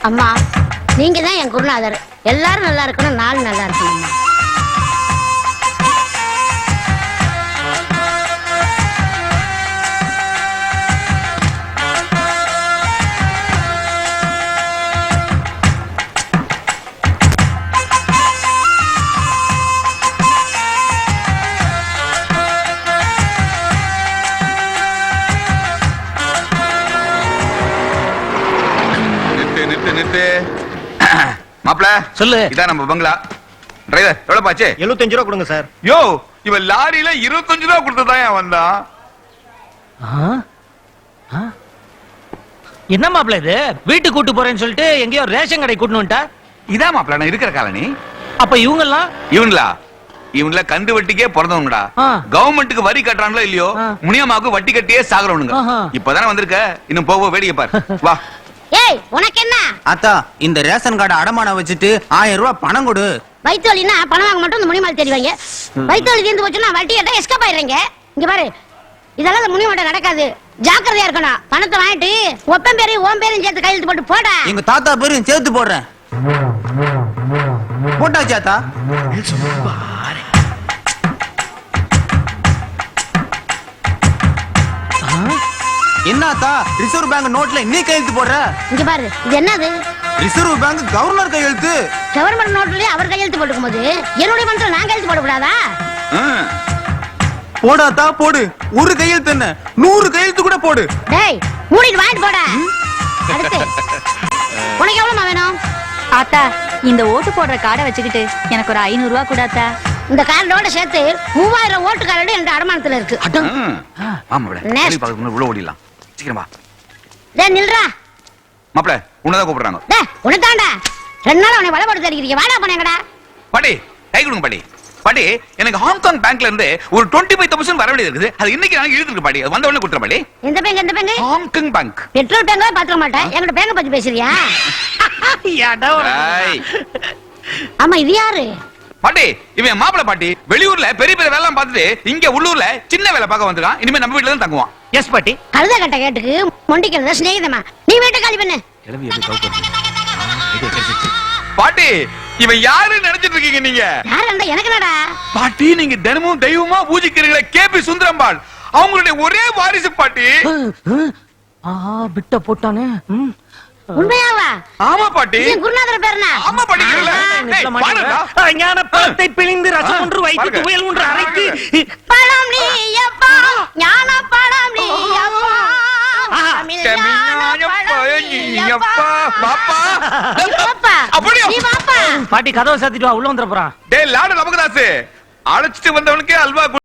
அம்மா நீங்க தான் என் குருநாதர். எல்லாரும் நல்லா இருக்கணும், நானும் நல்லா இருக்கணும். மாப்ள சொல்லு. இதான் நம்ம பங்களா. டிரைவர் எவ்வளவு பாச்சு? 75 ரூபா கொடுங்க சார். யோ இவன் லாரியில 25 ரூபா கொடுத்ததான் வந்தான். என்ன மாப்ள இது? வீட்டுக்கு கூட்டு போறேன்னு சொல்லிட்டு எங்கேயோ ரேஷன் கடை கூட்டணும் வந்துட்டா? இதான் மாப்ள நான் இருக்கிற காலனி. அப்ப இவங்கெல்லாம் இவங்கள கந்து வட்டிக்கே பிறந்தவங்கடா. கவர்மெண்ட்டுக்கு வரி கட்டுறாங்களோ இல்லையோ, முனியமாவுக்கு வட்டி கட்டியே சாகுறவனுங்க. இப்பதானே வந்திருக்க, இன்னும் போக வேடிக்கை பாரு. வா. ஏய் உனக்கு என்ன அத்தா, இந்த ரேஷன் கார்டு அடமானம் வச்சுட்டு 1000 ரூபாய் பணம் கொடு. வயிற்றுவலின்னா பணம் வாங்க மட்டும் இந்த முனிமால் தெரிவாங்க. வயிற்றுவலி தீர்ந்து போச்சுன்னா வட்டி கேட்டா எஸ்கேப் ஆயிடுறீங்க. இங்க பாரு, இதெல்லாம் இந்த முனிமாட்ட நடக்காது. ஜாக்கிரதையா இருக்கணும். பணத்தை வாங்கிட்டு ஒப்பன் பேரையும் ஓம் பேரையும் சேர்த்து கையெழுத்து போட்டு போடா. எங்க தாத்தா பேரையும் சேர்த்து போடுறேன். போட்டாச்சு அத்தா. என்னத்தா ரிசர்வ் பேங்க் நோட்ல நீ கையெழுத்து போடுற? இங்க பாரு, இது என்னது? ரிசர்வ் பேங்க் கவர்னர் கையெழுத்து. கவர்மெண்ட் நோட்லயே அவர் கையெழுத்து போட்டுக்கும் போது என்னுடைய பணத்துல நான் கையெழுத்து போட கூடாதா? போடாத்தா போடு. ஒரு கையெழுத்து என்ன 100 கையெழுத்து கூட போடு. டேய் மூடிட்டு வாங்கிட்டு போடா. அடுத்து உனக்கு எவ்வளவு வேணும்? ஆத்தா, இந்த ஓட்டு போடுற கார்டை வச்சுக்கிட்டு எனக்கு ஒரு 500 ரூபா கூட ஆத்தா. இந்த கார்டோட சேர்த்து 3000 ஓட்டு கார்டு என்ற அடமானத்துல இருக்கு. உள்ள ஓடிடலாம். சீக்கிரமா. டேய் நில்றா. மாப்ள உன்னதான் கூப்பிடுறாங்க. டேய் உனதான்டா. 2 நாள் அவனை வலபடுத்து அடிக்கிறீங்க. வாடா பண்ணேங்கடா. பாடி கை கொடுங்க பாடி. பாடி எனக்கு ஹாங்காங் பேங்க்ல இருந்து ஒரு 25,000 வர வேண்டியது இருக்குது. அது இன்னைக்கு நான் இழுத்துருக்கு பாடி. அது வந்த உடனே கொடுத்துற பாடி. எந்த பேங்க்? எந்த பேங்க்? Hong Kong bank. பெட்ரோல் பேங்கா பாத்துக்க மாட்டேன். எங்கட பேங்க பத்தி பேசுறியா? ஆமா இது யாரு? பாட்டி இவன் மாப்பிள பாட்டி. வெளியூர்ல பெரிய பெரிய வேலை பார்த்துட்டு இங்க உள்ளூர்ல சின்ன வேலை பார்க்க வந்திருக்கான். இனிமே நம்ம வீட்டுல தான் தங்குவான். எஸ் பாட்டி. கழுத கட்ட கேட்டுக்கு மொண்டிக்கிறத சிநேகிதமா. நீ வீட்டை காலி பண்ணு. பாட்டி இவன் யாரு நினைச்சிட்டு இருக்கீங்க நீங்க? யாரு? எனக்கு என்னடா? பாட்டி நீங்க தினமும் தெய்வமா பூஜிக்கிறீங்களே கேபி சுந்தரம்பாள், அவங்களுடைய ஒரே வாரிசு பாட்டி. பிட்ட போட்டானே. உண்மையாவா? ஆமா பாட்டி. என் குருநாதர் பேர் என்ன? ஆமா படிக்கிறல. ஞான பழத்தை பிழிந்து ரசம் ஒன்று வைத்து துவையல் ஒன்று அரைத்து பழம் நீ அப்பா, ஞான பழம் நீ அப்பா, பாட்டி கதவை சாத்திட்டு வா, உள்ள வந்துட போறான். டேய் லாடு நமக்கு தாசு அழைச்சிட்டு வந்தவனுக்கே அல்வா